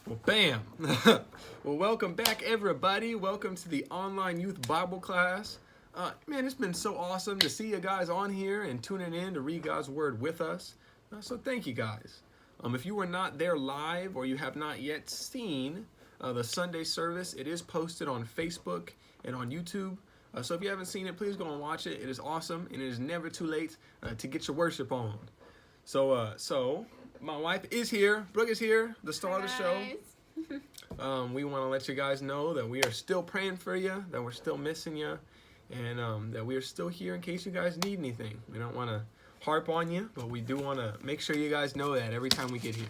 Well, bam. Well, welcome back, everybody. Welcome to the online youth Bible class. Man, it's been so awesome to see you guys on here and tuning in to read God's word with us. So thank you guys. If you were not there live or you have not yet seen the Sunday service, it is posted on Facebook and on YouTube. So if you haven't seen it, please go and watch it. It is awesome, and it is never too late to get your worship on. So my wife is here. Brooke is here, the star of the show. We want to let you guys know that we are still praying for you, that we're still missing you, and that we are still here in case you guys need anything. We don't want to harp on you, but we do want to make sure you guys know that every time we get here.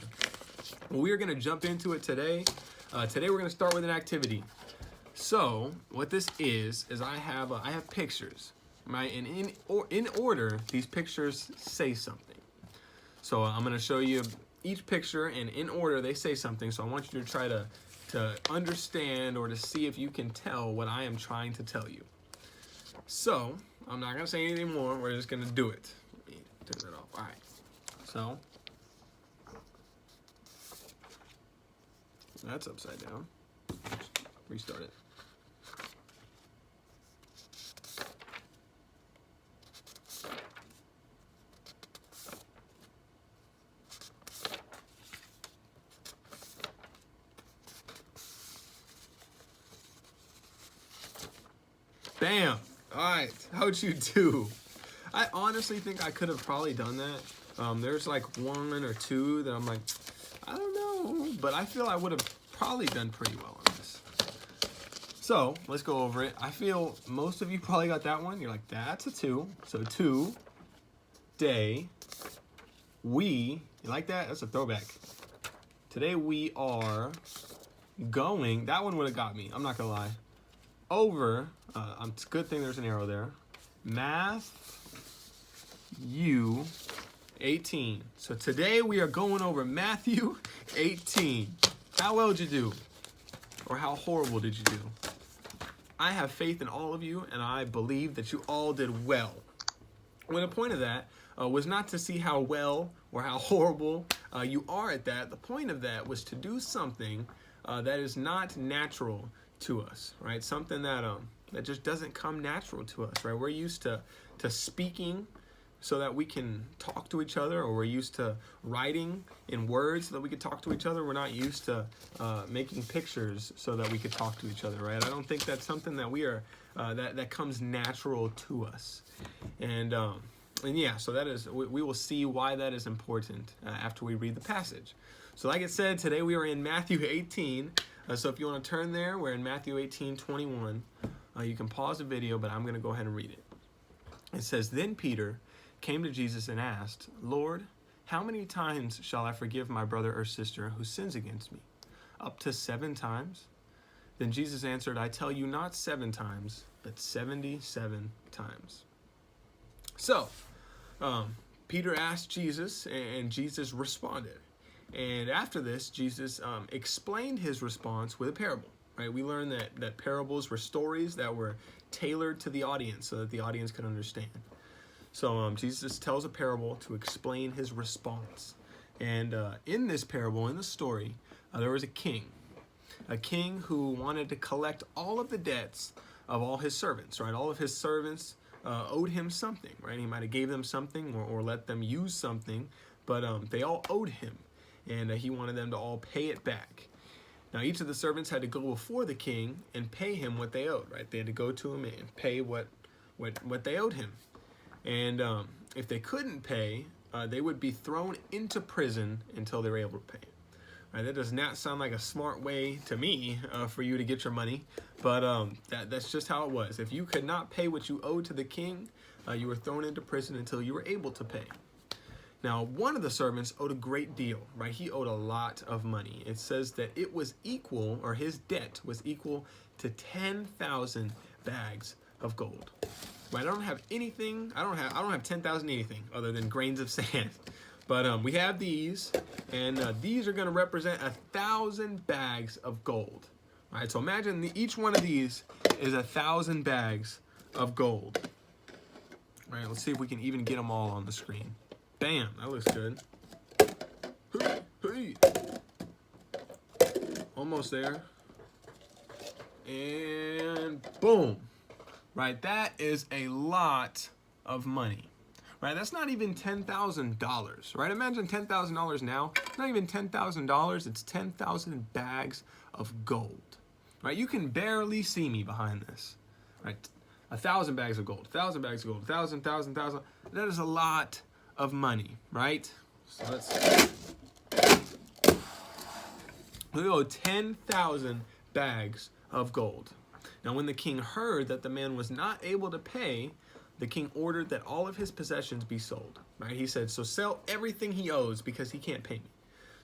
Well, we are going to jump into it today. Today we're going to start with an activity. So what this is I have pictures, right? And in order, these pictures say something. So I'm going to show you each picture, and in order they say something. So I want you to try to understand or to see if you can tell what I am trying to tell you. So I'm not going to say anything more. We're just going to do it. Let me turn it off. All right. So that's upside down. Restart it. Bam! Alright, how'd you do? I honestly think I could have probably done that. There's like one or two that I'm like, I don't know, but I feel I would have probably done pretty well on this. So, let's go over it. I feel most of you probably got that one. You're like, that's a 2. So 2, day, we, you like that? That's a throwback. Today we are going, that one would have got me, I'm not gonna lie. Over, it's a good thing there's an arrow there. Matthew 18. So today we are going over Matthew 18. How well did you do? Or how horrible did you do? I have faith in all of you, and I believe that you all did well. Well, the point of that was not to see how well or how horrible you are at that. The point of that was to do something that is not natural to us, right? Something that that just doesn't come natural to us, right? We're used to speaking so that we can talk to each other, or we're used to writing in words so that we can talk to each other. We're not used to making pictures so that we could talk to each other, right? I don't think that's something that we are that comes natural to us, and yeah, so that is, we will see why that is important after we read the passage. So like it said, today we are in Matthew 18. So if you want to turn there, we're in Matthew 18:21. You can pause the video, but I'm going to go ahead and read it. It says, Then Peter came to Jesus and asked, Lord, how many times shall I forgive my brother or sister who sins against me? Up to 7 times? Then Jesus answered, I tell you, not 7 times, but 77 times. So, Peter asked Jesus, and Jesus responded. And after this, Jesus explained his response with a parable, right? We learned that parables were stories that were tailored to the audience so that the audience could understand. So Jesus tells a parable to explain his response. And in this parable, in the story, there was a king who wanted to collect all of the debts of all his servants, right? All of his servants owed him something, right? He might have gave them something or let them use something, but they all owed him. And he wanted them to all pay it back. Now, each of the servants had to go before the king and pay him what they owed, right? They had to go to him and pay what they owed him. And if they couldn't pay, they would be thrown into prison until they were able to pay. Right? That does not sound like a smart way to me for you to get your money, but that's just how it was. If you could not pay what you owed to the king, you were thrown into prison until you were able to pay. Now, one of the servants owed a great deal, right? He owed a lot of money. It says that it was equal, or his debt was equal to 10,000 bags of gold. Right? I don't have anything. I don't have 10,000 anything other than grains of sand. But we have these, and these are going to represent 1,000 bags of gold. All right. So imagine each one of these is 1,000 bags of gold. All right. Let's see if we can even get them all on the screen. Bam, that looks good. Hey. almost there. And boom. Right, that is a lot of money. Right, that's not even $10,000. Right, imagine $10,000 now. Not even $10,000. It's 10,000 bags of gold. Right, you can barely see me behind this. Right, 1,000 bags of gold. 1,000 bags of gold. 1,000. That is a lot of money. Right. So let's. We go 10,000 bags of gold. Now, when the king heard that the man was not able to pay, the king ordered that all of his possessions be sold. Right? He said, so sell everything he owes because he can't pay me.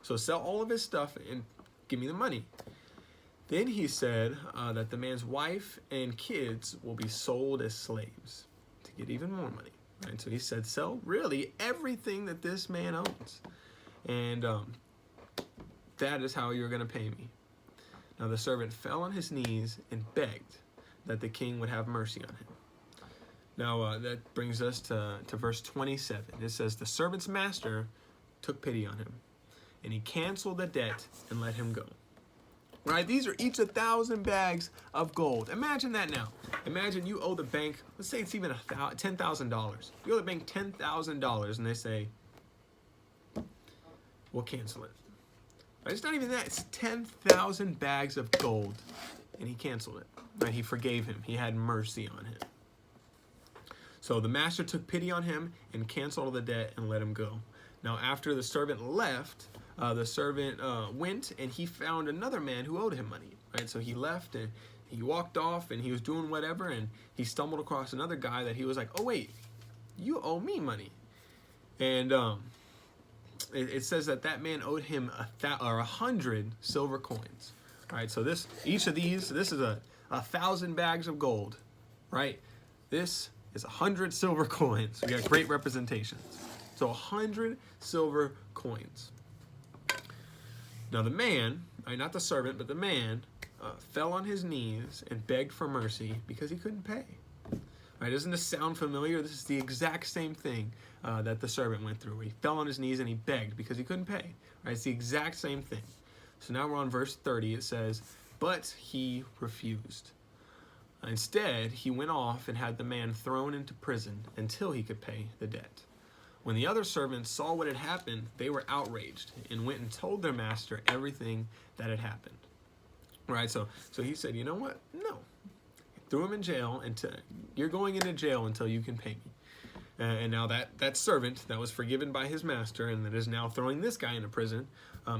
So sell all of his stuff and give me the money. Then he said that the man's wife and kids will be sold as slaves to get even more money. Right? So he said, sell really everything that this man owns. And that is how you're going to pay me. Now the servant fell on his knees and begged that the king would have mercy on him. Now that brings us to verse 27. It says, the servant's master took pity on him, and he canceled the debt and let him go. Right? These are each 1,000 bags of gold. Imagine that now. Imagine you owe the bank, let's say it's even $10,000. You owe the bank $10,000, and they say, we'll cancel it. Right? It's not even that. It's 10,000 bags of gold, and he canceled it. Right? He forgave him. He had mercy on him. So the master took pity on him and canceled all the debt and let him go. Now, after the servant left, the servant went and he found another man who owed him money. Right? So he left and he walked off and he was doing whatever, and he stumbled across another guy that he was like, oh, wait, you owe me money. And it says that man owed him 100 silver coins. Right? So each of these, this is 1,000 bags of gold. Right? This is 100 silver coins. We got great representations. So 100 silver coins. Now the man, not the servant, but the man fell on his knees and begged for mercy because he couldn't pay. Right? Doesn't this sound familiar? This is the exact same thing that the servant went through. He fell on his knees and he begged because he couldn't pay. Right? It's the exact same thing. So now we're on verse 30. It says, but he refused. Instead, he went off and had the man thrown into prison until he could pay the debt. When the other servants saw what had happened, they were outraged and went and told their master everything that had happened. Right? So he said, you know what? No. Threw him in jail until you're going into jail until you can pay me. And now that servant that was forgiven by his master and that is now throwing this guy into prison,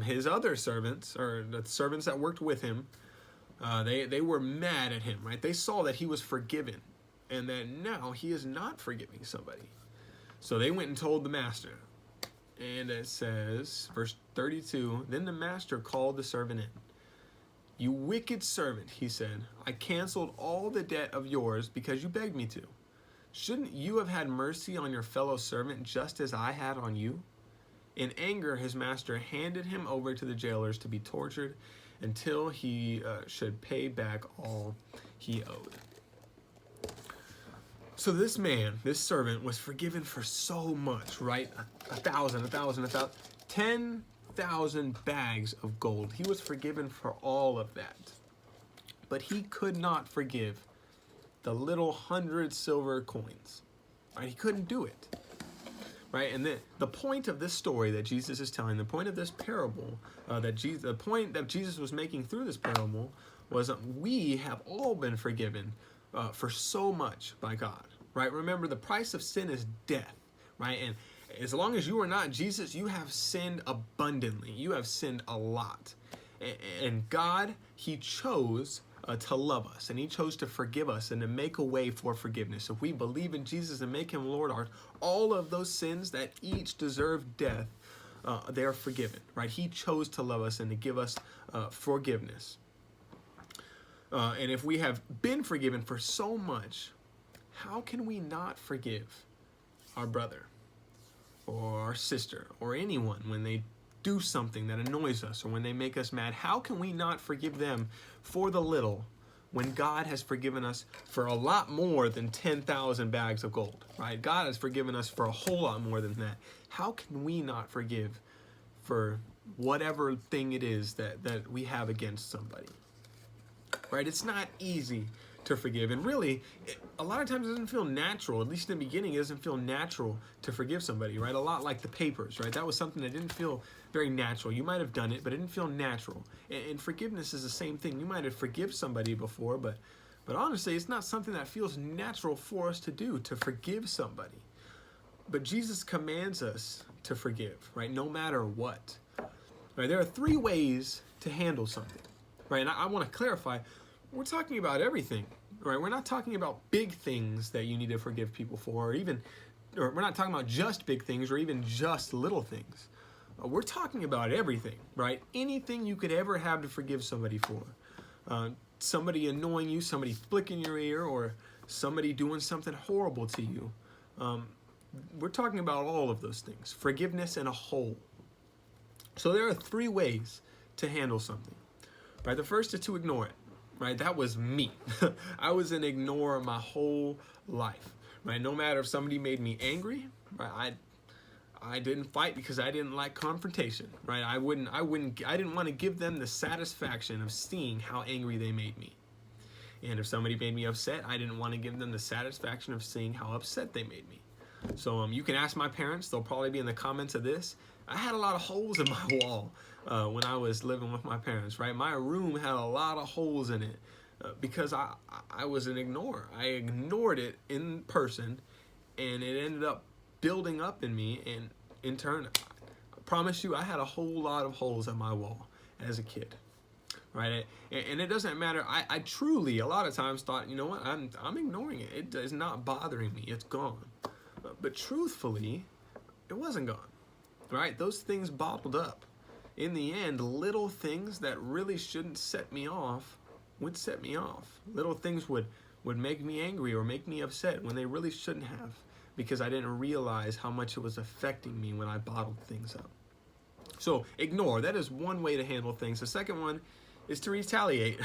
his other servants, or the servants that worked with him, they were mad at him, right? They saw that he was forgiven and that now he is not forgiving somebody. So they went and told the master. And it says, verse 32, then the master called the servant in. You wicked servant, he said, I canceled all the debt of yours because you begged me to. Shouldn't you have had mercy on your fellow servant just as I had on you? In anger, his master handed him over to the jailers to be tortured until he should pay back all he owed. So this man, this servant, was forgiven for so much, right? 1,000, 10,000 bags of gold. He was forgiven for all of that. But he could not forgive the little 100 silver coins. Right? He couldn't do it. Right? And the point of this story that Jesus is telling, the point of this parable, the point that Jesus was making through this parable was that we have all been forgiven for so much by God. Right? Remember, the price of sin is death. Right? And as long as you are not Jesus, you have sinned abundantly. You have sinned a lot. And God, he chose to love us, and he chose to forgive us and to make a way for forgiveness. If we believe in Jesus and make him Lord, all of those sins that each deserve death, they are forgiven, right? He chose to love us and to give us forgiveness. And if we have been forgiven for so much, how can we not forgive our brother or our sister or anyone when they do something that annoys us or when they make us mad? How can we not forgive them for the little when God has forgiven us for a lot more than 10,000 bags of gold, right? God has forgiven us for a whole lot more than that. How can we not forgive for whatever thing it is that we have against somebody. Right? It's not easy to forgive. And really, a lot of times it doesn't feel natural. At least in the beginning, it doesn't feel natural to forgive somebody, right? A lot like the papers, right? That was something that didn't feel very natural. You might have done it, but it didn't feel natural. And forgiveness is the same thing. You might have forgiven somebody before, but honestly, it's not something that feels natural for us to do, to forgive somebody. But Jesus commands us to forgive, right? No matter what. Right? There are 3 ways to handle something, right? And I want to clarify, we're talking about everything, right? We're not talking about big things that you need to forgive people for, or we're not talking about just big things or even just little things. We're talking about everything, right? Anything you could ever have to forgive somebody for. Somebody annoying you, somebody flicking your ear, or somebody doing something horrible to you. We're talking about all of those things. Forgiveness in a whole. So there are 3 ways to handle something, right? The first is to ignore it, right? That was me. I was an ignorer my whole life, right? No matter if somebody made me angry, right? I didn't fight because I didn't like confrontation, right? I didn't want to give them the satisfaction of seeing how angry they made me. And if somebody made me upset, I didn't want to give them the satisfaction of seeing how upset they made me. So you can ask my parents, they'll probably be in the comments of this. I had a lot of holes in my wall when I was living with my parents, right? My room had a lot of holes in it because I was an ignorer. I ignored it in person, and it ended up building up in me, and in turn, I promise you, I had a whole lot of holes in my wall as a kid, right? And it doesn't matter. I truly, a lot of times, thought, you know what, I'm ignoring it. It is not bothering me. It's gone. But truthfully, it wasn't gone, right? Those things bottled up. In the end, little things that really shouldn't set me off would set me off. Little things would make me angry or make me upset when they really shouldn't have, because I didn't realize how much it was affecting me when I bottled things up. So ignore, that is one way to handle things. The second one is to retaliate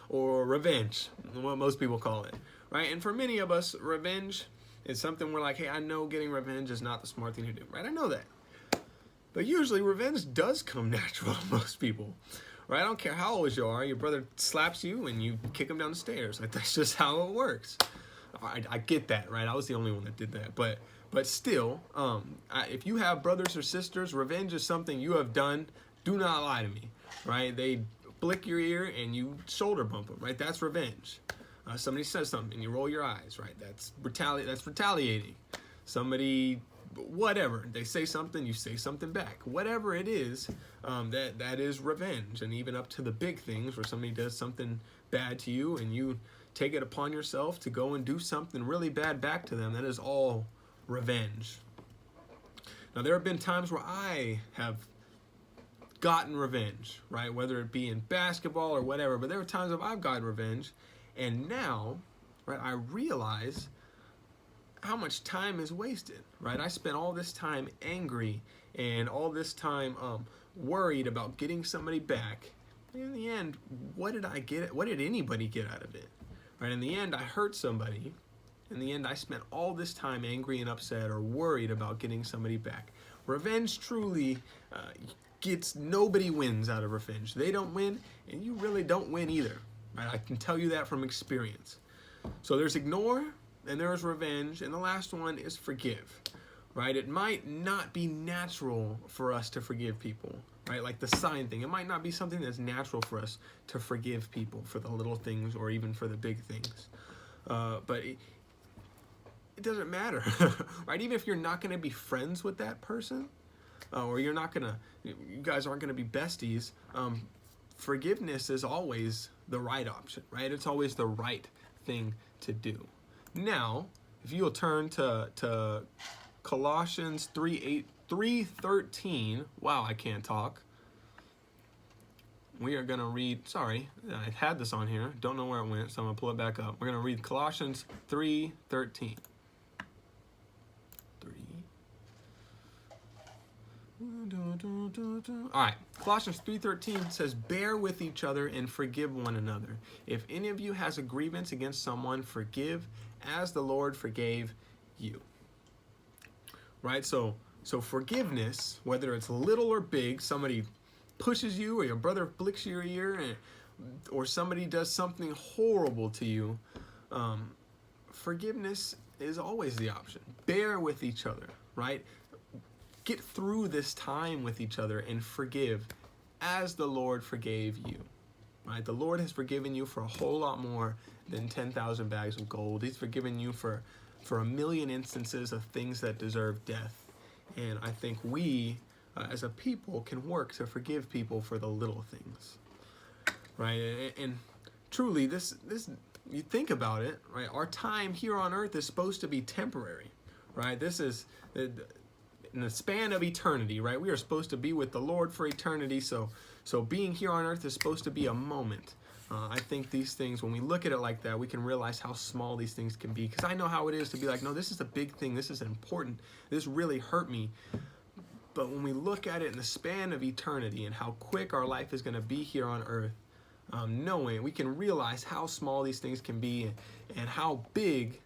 or revenge, what most people call it, right? And for many of us, revenge is something we're like, hey, I know getting revenge is not the smart thing to do, right? I know that. But usually revenge does come natural to most people, right? I don't care how old you are, your brother slaps you and you kick him down the stairs. Like, that's just how it works. I get that, right? I was the only one that did that. But still, if you have brothers or sisters, revenge is something you have done. Do not lie to me, right? They flick your ear and you shoulder bump them, right? That's revenge. Somebody says something and you roll your eyes, right? That's retaliating. Somebody, whatever, they say something, you say something back. Whatever it is, that is revenge. And even up to the big things where somebody does something bad to you and you take it upon yourself to go and do something really bad back to them, that is all revenge. Now, there have been times where I have gotten revenge, right? Whether it be in basketball or whatever, but there are times where I've gotten revenge, and now, right, I realize how much time is wasted, right? I spent all this time angry and all this time worried about getting somebody back. And in the end, what did I get? What did anybody get out of it? Right? In the end, I hurt somebody. In the end, I spent all this time angry and upset or worried about getting somebody back. Revenge truly nobody wins out of revenge. They don't win, and you really don't win either. Right? I can tell you that from experience. So there's ignore, and there's revenge, and the last one is forgive. Right? It might not be natural for us to forgive people. Right? Like the sign thing. It might not be something that's natural for us to forgive people for the little things or even for the big things. But it doesn't matter, right? Even if you're not going to be friends with that person, or you guys aren't going to be besties, forgiveness is always the right option, right? It's always the right thing to do. Now, if you'll turn to Colossians 3:13. Wow, I can't talk. We are going to read, sorry, I had this on here. Don't know where it went, so I'm going to pull it back up. We're going to read Colossians 3:13. All right, Colossians 3:13 says, bear with each other and forgive one another. If any of you has a grievance against someone, forgive as the Lord forgave you. Right, so forgiveness, whether it's little or big, somebody pushes you, or your brother flicks your ear, or somebody does something horrible to you, forgiveness is always the option. Bear with each other, right? Get through this time with each other and forgive as the Lord forgave you, right? The Lord has forgiven you for a whole lot more than 10,000 bags of gold. He's forgiven you for a million instances of things that deserve death. And I think we, as a people, can work to forgive people for the little things, right? And truly, this you think about it, right? Our time here on earth is supposed to be temporary, right? This is in the span of eternity, right? We are supposed to be with the Lord for eternity. So being here on earth is supposed to be a moment. I think these things, when we look at it like that, we can realize how small these things can be. Because I know how it is to be like, no, this is a big thing. This is important. This really hurt me. But when we look at it in the span of eternity and how quick our life is going to be here on earth, knowing we can realize how small these things can be and how big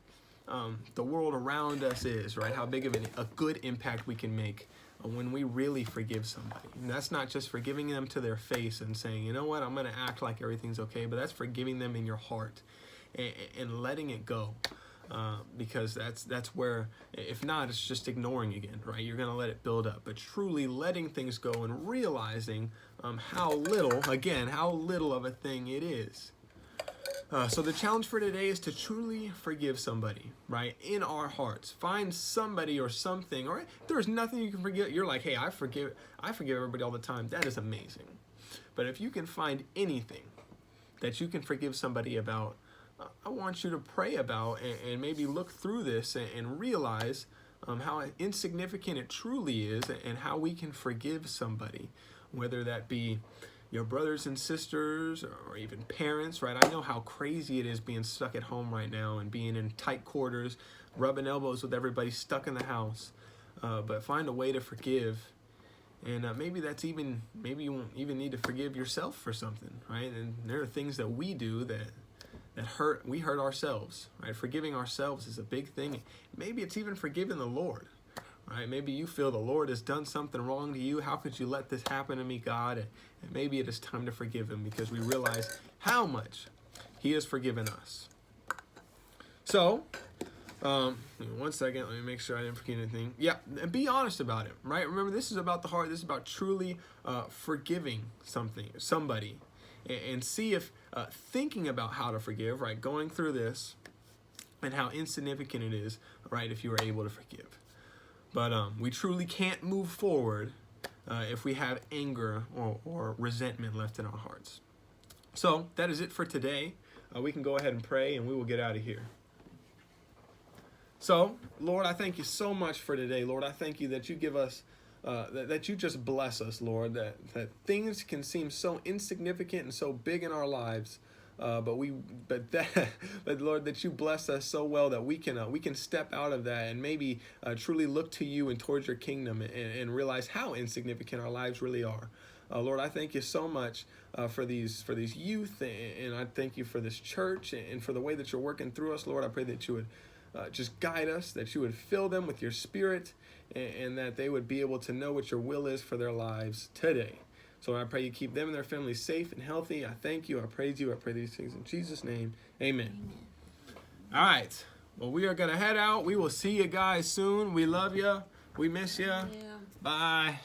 the world around us is, right? How big of a good impact we can make when we really forgive somebody. And that's not just forgiving them to their face and saying, you know what, I'm going to act like everything's okay, but that's forgiving them in your heart and letting it go. Because that's where, if not, it's just ignoring again, right? You're going to let it build up. But truly letting things go and realizing how little of a thing it is. So the challenge for today is to truly forgive somebody, right? In our hearts. Find somebody or something, or if there's nothing you can forgive, you're like, hey, I forgive everybody all the time. That is amazing. But if you can find anything that you can forgive somebody about, I want you to pray about and maybe look through this and realize how insignificant it truly is and how we can forgive somebody, whether that be your brothers and sisters or even parents, right? I know how crazy it is being stuck at home right now and being in tight quarters, rubbing elbows with everybody stuck in the house. But find a way to forgive. And maybe you won't even need to forgive yourself for something, right? And there are things that we do that hurt. We hurt ourselves, right? Forgiving ourselves is a big thing. Maybe it's even forgiving the Lord, right? Maybe you feel the Lord has done something wrong to you. How could you let this happen to me, God? And maybe it is time to forgive him because we realize how much he has forgiven us. So, 1 second, let me make sure I didn't forget anything. Yeah, and be honest about it, right? Remember, this is about the heart. This is about truly forgiving somebody. And see if thinking about how to forgive, right, going through this and how insignificant it is, right, if you are able to forgive. But we truly can't move forward if we have anger or resentment left in our hearts. So that is it for today. We can go ahead and pray and we will get out of here. So, Lord, I thank you so much for today. Lord, I thank you that you give us that you just bless us, Lord, that things can seem so insignificant and so big in our lives, but Lord, that you bless us so well that we can step out of that and maybe truly look to you and towards your kingdom and realize how insignificant our lives really are. Lord, I thank you so much for these youth, and I thank you for this church and for the way that you're working through us. Lord, I pray that you would just guide us, that you would fill them with your spirit, and that they would be able to know what your will is for their lives today. So I pray you keep them and their families safe and healthy. I thank you. I praise you. I pray these things in Jesus' name. Amen. All right. Well, we are going to head out. We will see you guys soon. We love you. We miss you. Yeah. Bye.